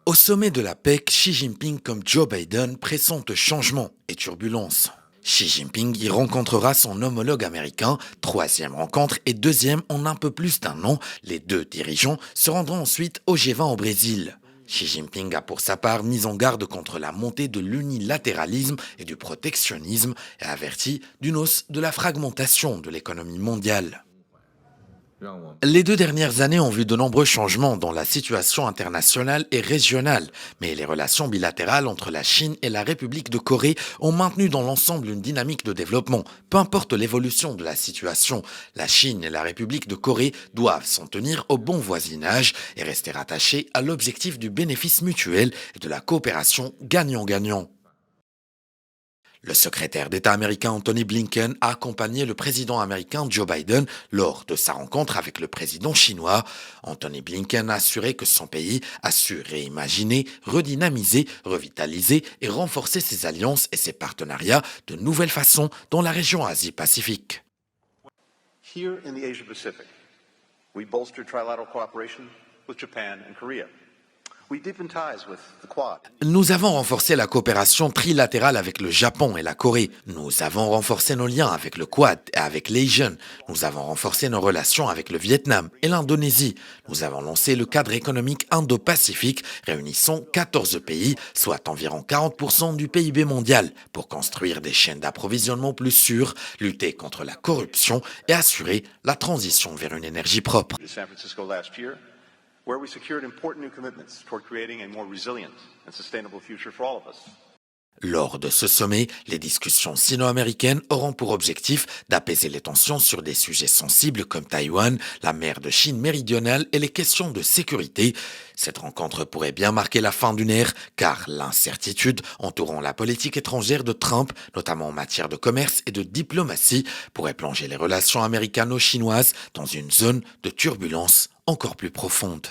Au sommet de la PEC, Xi Jinping comme Joe Biden pressentent changement et turbulence. Xi Jinping y rencontrera son homologue américain, troisième rencontre et deuxième en un peu plus d'un an. Les deux dirigeants se rendront ensuite au G20 au Brésil. Xi Jinping a pour sa part mis en garde contre la montée de l'unilatéralisme et du protectionnisme et averti d'une hausse de la fragmentation de l'économie mondiale. Les 2 dernières années ont vu de nombreux changements dans la situation internationale et régionale, mais les relations bilatérales entre la Chine et la République de Corée ont maintenu dans l'ensemble une dynamique de développement. Peu importe l'évolution de la situation, la Chine et la République de Corée doivent s'en tenir au bon voisinage et rester attachés à l'objectif du bénéfice mutuel et de la coopération gagnant-gagnant. Le secrétaire d'État américain Anthony Blinken a accompagné le président américain Joe Biden lors de sa rencontre avec le président chinois. Anthony Blinken a assuré que son pays a su réimaginer, redynamiser, revitaliser et renforcer ses alliances et ses partenariats de nouvelles façons dans la région Asie-Pacifique. Here in the Asia-Pacific, we bolstered trilateral cooperation with Japan and Korea. We deepened ties with the Quad. Nous avons renforcé la coopération trilatérale avec le Japon et la Corée. Nous avons renforcé nos liens avec le Quad et avec l'ASEAN. Nous avons renforcé nos relations avec le Vietnam et l'Indonésie. Nous avons lancé le cadre économique Indo-Pacifique réunissant 14 pays, soit environ 40% du PIB mondial, pour construire des chaînes d'approvisionnement plus sûres, lutter contre la corruption et assurer la transition vers une énergie propre. To San Francisco last year, where we secured important new commitments toward creating a more resilient and sustainable future for all of us. Lors de ce sommet, les discussions sino-américaines auront pour objectif d'apaiser les tensions sur des sujets sensibles comme Taïwan, la mer de Chine méridionale et les questions de sécurité. Cette rencontre pourrait bien marquer la fin d'une ère, car l'incertitude entourant la politique étrangère de Trump, notamment en matière de commerce et de diplomatie, pourrait plonger les relations américano-chinoises dans une zone de turbulence encore plus profonde.